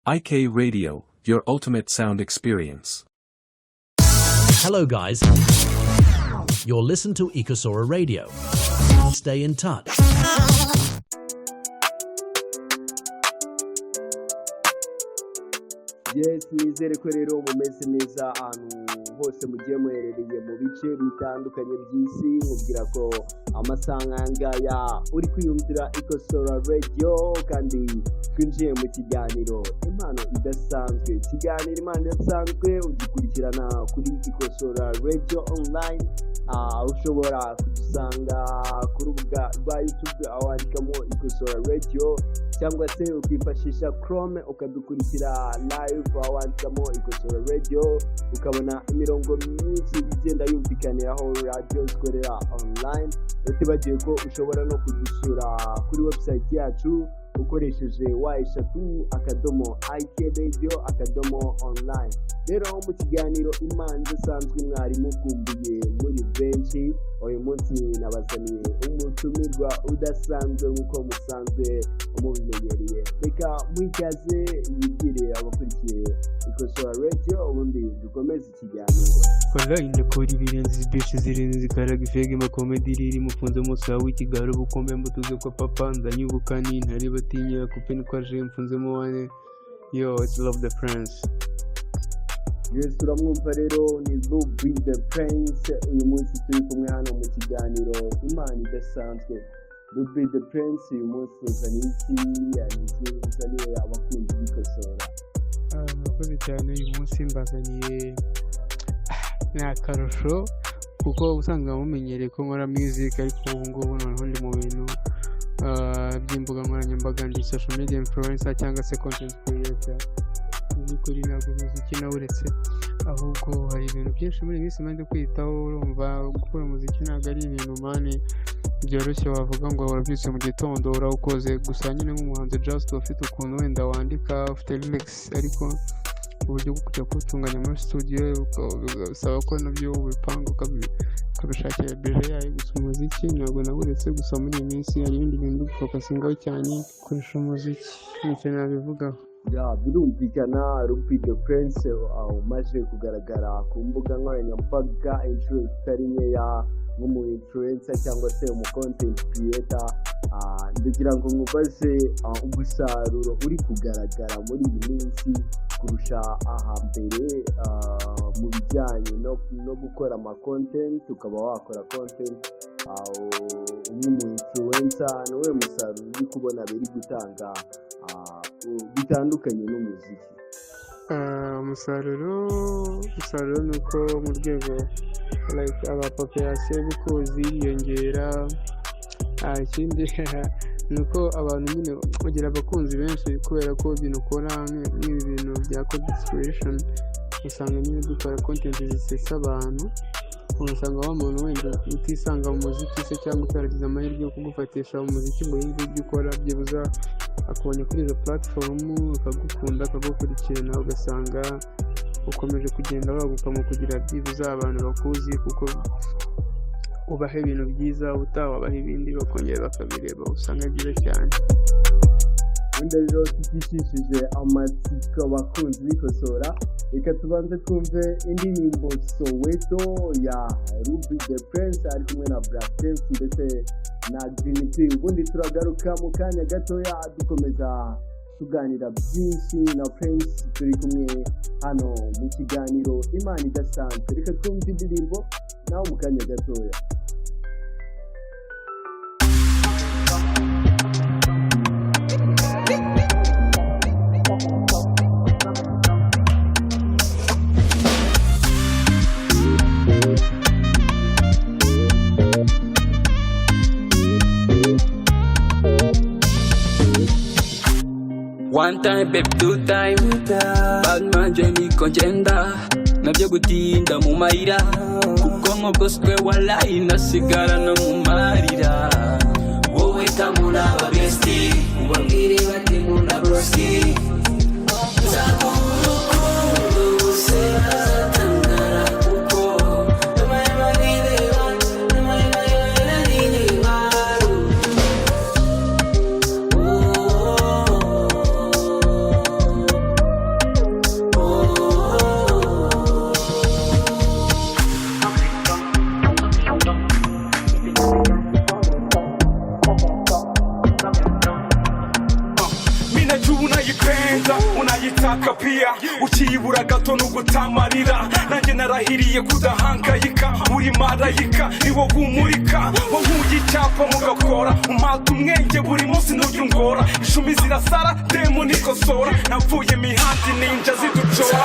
IK Radio, your ultimate sound experience. Hello guys, you're listening to Ikosora Radio. Stay in touch. Yes, nizere ko rero mumeze neza ahantu hose mugiye muherereye mu bice bitandukanye by'isi, mubwira ko amasangaya uri kwiyumvira Ikosora Radio kandi twinjiye mu kiganiro impano idasanzwe. Ikiganiro impano idasanzwe ugikurikirana kuri Ikosora Radio online, ushobora kudusanga ku rubuga rwa YouTube aho wandikamo Ikosora Radio, cyangwa se ukifashisha Chrome ukadukurikira live aho wandikamo Ikosora Radio, ukabona imirongo myinshi igenda yumvikaniraho radio zikorera online. Utibagiwe ko ushobora no kudusura kuri website yacu ukoresheje wa/ikradio.online. Rero mu kiganiro impano idasanzwe mwarimu kumbuye muri benshi, uyu munsi nabazaniye umutumirwa udasanzwe nk'uko musanzwe mubimenyereye. Reka mwikaze yibwire abakurikiye Ikosora Radio, ubundi dukomeze ikiganiro. Kora indekora ibirenze byinshi zirenze zikaraga ifege makomedi riri mufunze umunsi wawe ikigaro bukombe mbutuze kwa papa ndanyubukani ntari batinya kupeni kwa je mfunzemo wane. Yo, it's love DePrince. Yes, turamwumva rero ni DePrince. Uyu munsi turi kumwe hano mu kiganiro impano idasanzwe. DePrince uyu munsi uzaniye abakunzi b'Ikosora. Murakoze cyane. Uyu munsi mbazaniye n'akarusho kuko ubusanzwe mumenyereye ko nkora music, ariko ubu ngubu noneho ndi mu bintu by'imbuga nkoranyambaga, ndi social media influencer cyangwa se content creator. Kuri ntabwo muziki nawuretse, ahubwo hari ibintu byinshi muri iyi minsi maze kwitaho. Urumva gukora umuziki ntabwo ari ibintu mani byoroshye wavuga ngo warabyutse mu gitondo urawukoze gusa. Nyine nk'umuhanzi just ufite ukuntu wenda wandika, ufite lyrics, ariko uburyo bwo kujya kuwutunganya muri studio bisaba ko nabyo ubipanga ukabishakira budget yayo. Gusa umuziki ntabwo nawuretse, gusa muri iyi minsi hari ibindi bintu focusingaho cyane kurusha umuziki. Nicyo nabivugaho. Birumvikana DePrince umaze kugaragara ku mbuga nkoranyambaga inshuro zitari nkeya nk'umu influencer cyangwa se umu content creator. Ndagira ngo mubaze umusaruro uri kugaragara muri iyi minsi kurusha ahambere mu bijyanye no gukora ama content, ukaba wakora content nk'umu influencer. Niwe musaruro uri kubona biri gutanga bitandukanye n'umuziki? Umusaruro ni uko mu rwego like aba population bikuzi yiyongera. Ikindi ni uko abantu nyine bagira abakunzi benshi kubera ko ibintu ukora nk'ibi bintu bya content creation, usanga nyine dukora content zisetsa abantu. Usanga wa muntu wenda utisanga mu muziki se cyangwa utaragize amahirwe yo kugufatisha umuziki ngo yige ibyo ukora, byibuza akubonye kuri izo platform akagukunda akagukurikirana, ugasanga ukomeje kugenda waguka mu kugira byibuza abantu bakuzi kuko ubaha ibintu byiza, utawabaha ibindi bakongera bakabireba, usanga byiza cyane. Wenda rero tutishishije amatsiko abakunzi b'Ikosora, reka tubanze twumve indirimbo Soweto ya DePrince ari kumwe na Prince ndetse na Ndetse. Ubundi turagaruka mu kanya gatoya dukomeza tuganira byinshi na Prince. Turi kumwe hano mu kiganiro impano idasanzwe. Reka twumve indirimbo naho mu kanya gatoya. One time, babe, two time. Bad man, Jenny, kongenda. Nabyo gutinda mu mayira. Kuko nkogoswe walayi nasigara no mu marira. Wowe tamuna ba besti. Ubabwire bati muna broski. Zakuru kundo usera tangara kuko. urayitaka pia ukiyibura gato n'ugutamarira nanjye narahiriye kudahangayika uri marayika ni wowe umurika wankuye icyapa mugakora umpata umwenge buri munsi ntujya ungora ishumi zirasara demo nikosora navuye mihandi ninja ziducora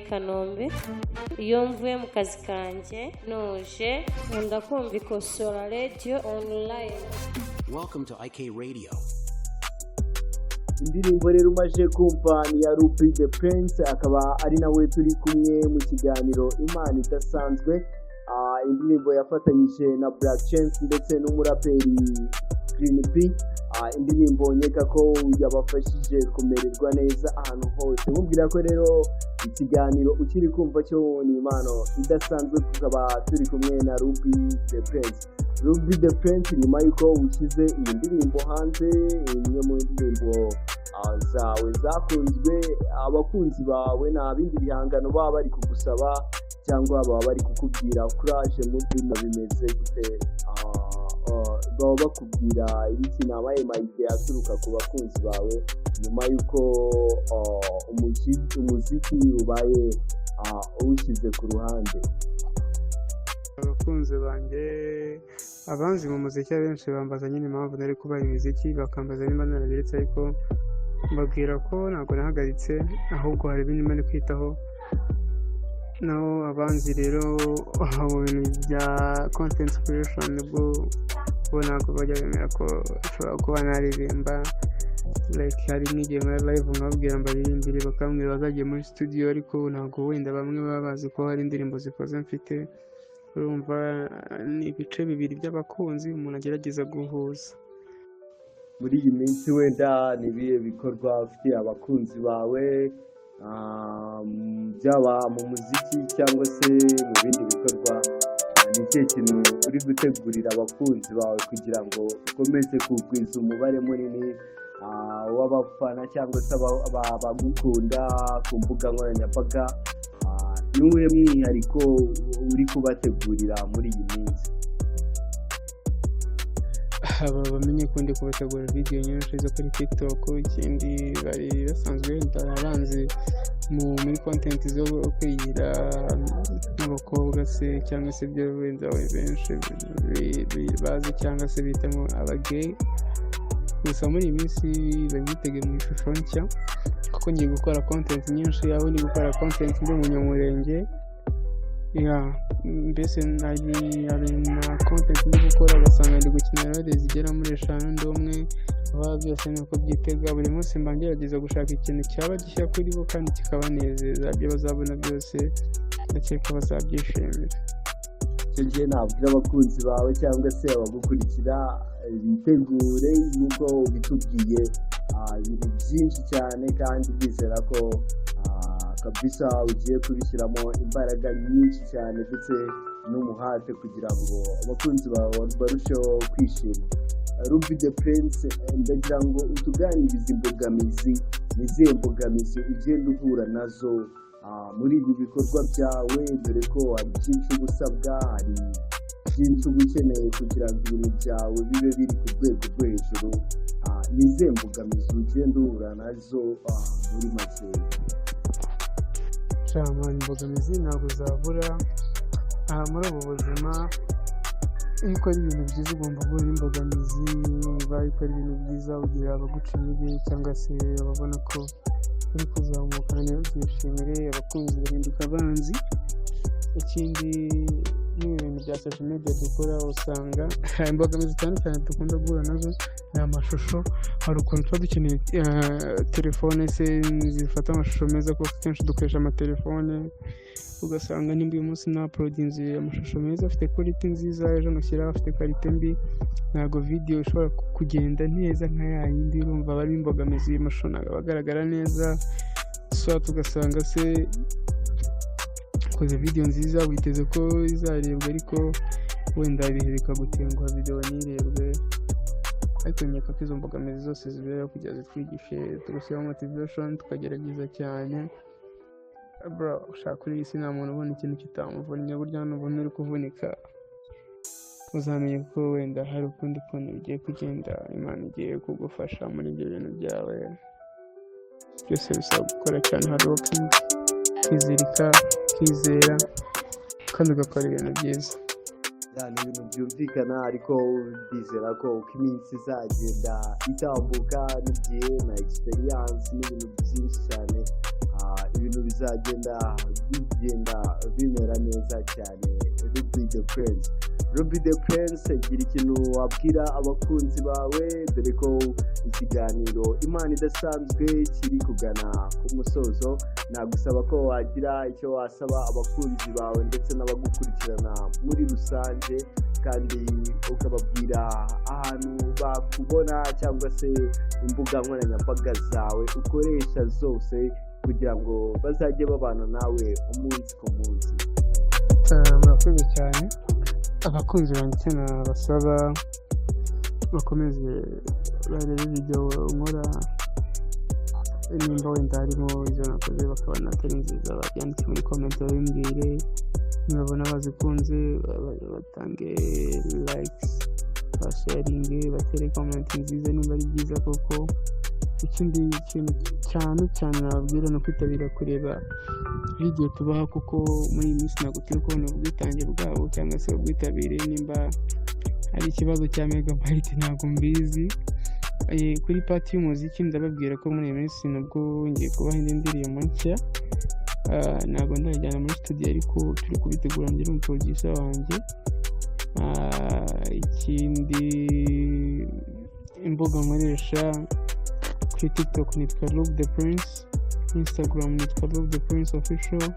Kanombe iyo mvuye mu kazi kanje noje nkunda kumva Ikosora Radio online. Welcome to IK Radio. Indirimbo rero umaje kumva ni ya DePrince akaba ari nawe turi kumwe mu kiganiro Imana idasanzwe. Indirimbo yafatanyije na Black Chance ndetse n'umuraperi Green P. Indirimbo nyeka ko yabafashije kumererwa neza ahantu hose. Mubwira ko rero ikiganiro ukiri kumva cyo ni impano idasanzwe tukaba turi kumwe na DePrince. DePrince nyuma yuko ushyize iyi ndirimbo hanze imwe mu ndirimbo zawe zakunzwe abakunzi bawe nta bindi bihangano baba bari kugusaba cyangwa baba bari kukubwira courage mu bino bimeze gute baba bakubwira ibiki nabaye mayite aturuka ku bakunzi bawe nyuma yuko umuziki ubaye uwushyize ku ruhande. Abakunzi banjye abanzi mu muziki abenshi bambaza nyine impamvu nari kubaha imiziki bakambaza niba narabiretse ariko mbabwira ko ntabwo nahagaritse ahubwo hari ibindi mari kwitaho naho abanzi rero mu bintu bya content creation bo ntabwo bajya bemera ko ushobora kuba naririmba like hari n'igihe muri live nkabwira mbaririmbire bakambwira bazagiye muri studio ariko ntabwo wenda bamwe baba bazi ko hari indirimbo zikoze mfite urumva ni ibice bibiri by'abakunzi umuntu agerageza guhuza. Muri iyi minsi wenda nibiye bikorwa ufite abakunzi bawe byaba mu muziki cyangwa se mu bindi bikorwa ni ikihe kintu uri gutegurira abakunzi bawe kugira ngo ukomeze kugwiza umubare munini w'abafana cyangwa se abagukunda ku mbuga nkoranyambaga n'uwuhe mwihariko uri kubategurira muri iyi minsi? bamenye ko ndi kubategura video nyinshi zo kuri TikTok ikindi bari basanzwe ndaranze muri content zo kwigira n'abakobwa se cyangwa se byo wenda benshi bazi cyangwa se bitamo abagay gusa muri iyi minsi babitege mu ishusho nshya kuko ngiye gukora content nyinshi aho ndi gukora content ndi umunyamurenge mbese hari na content ndi gukora ugasanga ndi gukina role zigera muri 5 ndi umwe aba byose nuko byitega buri munsi mba ngerageza gushaka ikintu cyaba gishya kuri bo kandi kikabanezeza ibyo bazabona byose ndakeka bazabyishimira. Icyo gihe nabwira abakunzi bawe cyangwa se abagukurikira bitegure yuko bitubwiye ibintu byinshi cyane kandi bizera ko kabisa ugiye kubishyiramo imbaraga nyinshi cyane ndetse n'umuhate kugira ngo abakunzi bawe barusheho kwishima. Ruby DePrince, ndagira ngo utuganirize imbogamizi n'izihe mbogamizi ugenda uhura nazo muri ibi bikorwa byawe, dore ko hari byinshi ubusabwa, hari byinshi uba ukeneye kugira ngo ibintu byawe bibe biri ku rwego rwo hejuru. N'izihe mbogamizi ugenda uhura nazo muri makeya? Imbogamizi ntabwo zabura muri ubu buzima. Iyo ukora ibintu byiza ugomba guhura n'imbogamizi. Niba ukora ibintu byiza ugira abaguca intege cyangwa se ababona ko uri kuzamuka ntibabyishimire, abakunzi bahinduka abanzi. Ikindi n'ibintu bya social media dukora usanga imbogamizi zitandukanye dukunda guhura nazo ni amashusho. Hari ukuntu tuba dukeneye telefone se zifata amashusho meza, kuko kenshi dukoresha amatelefone, ugasanga nimba uyu munsi na uploadinze amashusho meza afite quality nziza, ejo nushyiraho afite quality mbi, ntabwo video ishobora kugenda neza nka ya yindi. Urumva bari imbogamizi, amashusho ntabwo agaragara neza, so tugasanga se koze video nziza witeze ko izarebwa ariko wenda bihereka gutenguha video ntirebwe. Ariko nyaka ko izo mbogamizi zose zibera kujya zitwigishe tugashyiraho motivation tukagerageza cyane. Bro, ushaka kuri iyi si nta muntu ubona ikintu kitamuvunnye. Burya n'ubona uri kuvunika uzamenye ko wenda hari ukundi kuntu bigiye kugenda, Imana igiye kugufasha muri ibyo bintu byawe. Byose bisaba gukora cyane, hard working, kwizirika, kwizera kandi ugakora ibintu byiza. Ni ibintu byumvikana, ariko bizera ko uko iminsi izagenda itambuka n'igihe na experience n'ibintu byinshi cyane, ibintu bizagenda bimera neza cyane. Ruby DePrince, gira ikintu wabwira abakunzi bawe, dore ko ikiganiro Imana Idasanzwe kiri kugana ku musozo. Nagusaba ko wagira icyo wasaba abakunzi bawe ndetse n'abagukurikirana muri rusange, kandi ukababwira ahantu bakubona cyangwa se imbuga nkoranyambaga zawe ukoresha zose kugira ngo bazajye babana nawe umunsi ku munsi. Murakoze cyane. Abakunzi banjye nabasaba bakomeze barebe video nkora, nimba wenda harimo izo nakoze bakabona atari nziza babyandike muri comment babimbwire. Nibabona bazikunze batange likes, basharinge, batere comment nziza nimba ari byiza koko. Ikindi kintu cyane nababwira no kwitabira kureba video tubaha, kuko muri iyi minsi ntabwo turi kubona ubwitange bwabo cyangwa se ubwitabire. Nimba hari ikibazo cya megabyte ntabwo mbizi. Kuri party y'umuziki ndababwira ko muri iyi minsi nabwo ngiye kubaha indi ndirimbo nshya, ntabwo ndajyana muri studio ariko turi kubitegura ngira umuproducer wanjye. Ikindi imbuga nkoresha kuri TikTok nitwa Ruby DePrince, Instagram nitwa Ruby DePrince official,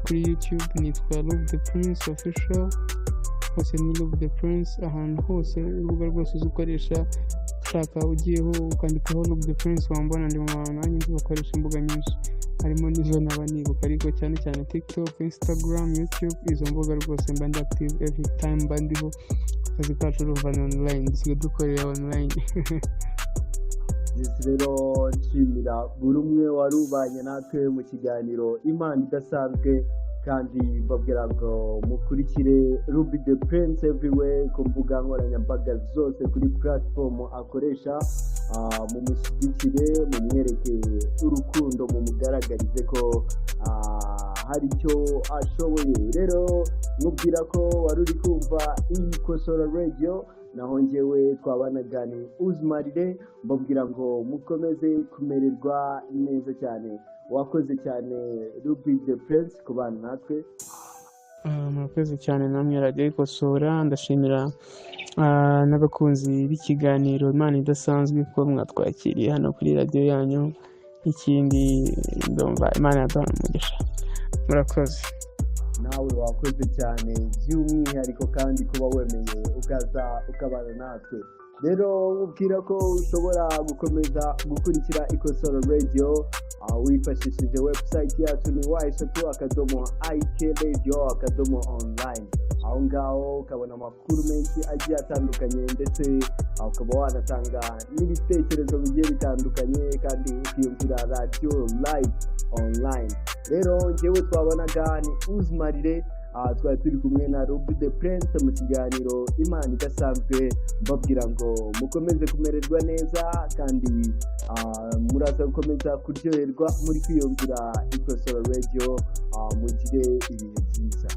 kuri YouTube nitwa Ruby DePrince official, hose ni Ruby DePrince. Ahantu hose urubuga rwose ukoresha ushaka ugiyeho ukandikaho Ruby DePrince wambona. Ndi mu bantu nanjye bakoresha imbuga nyinshi, harimo n'izo naba nibuka, ariko cyane cyane TikTok, Instagram, YouTube, izo mbuga rwose mba ndi active every time mba ndiho. Akazi kacu ruvana online, dusigaye dukorera online. Rero nshimira buri umwe wari ubanye natwe mu kiganiro Imana Idasanzwe, kandi mbabwira ngo mukurikire Ruby DePrince everywhere ku mbuga nkoranyambaga zose, kuri platform akoresha. Mumushyigikire, mumwereke urukundo, mumugaragarize ko hari icyo ashoboye. Rero mubwira ko wari uri kumva Ikosora Radio, naho njyewe twabanaga ni Uzmaride. Mbabwira ngo mukomeze kumererwa neza cyane. Wakoze cyane Ruby DePrince kubana natwe. Murakoze cyane namwe Radio Ikosora. Ndashimira n'abakunzi b'ikiganiro Imana Idasanzwe ko mwatwakiriye hano kuri radio yanyu. Ikindi ndumva Imana yaduha umugisha. Murakoze. Nawe wakoze cyane by'umwihariko kandi kuba wemeye ukaza ukabana natwe. rero nkubwira ko ushobora gukomeza gukurikira Ikosora Radio wifashishije website yacu ni @ikradio.online. aho ngaho ukabona amakuru menshi agiye atandukanye ndetse ukaba wanatanga n'ibitekerezo bigiye bitandukanye kandi ukiyumvira radio live online. Rero njyewe twabonaga ni uzimarire twari turi kumwe na DePrince mu kiganiro Imana idasanzwe, mbabwira ngo mukomeze kumererwa neza kandi muraza gukomeza kuryoherwa muri kwiyumvira Ikosora Radio, mugire ibihe byiza.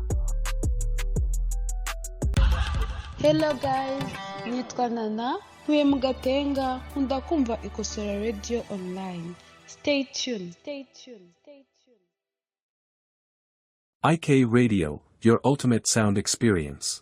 Hello guys, nitwa Nana, ntuye mu Gatenga, nkunda kumva Ikosora Radio online. Stay tuned. IK Radio, your ultimate sound experience.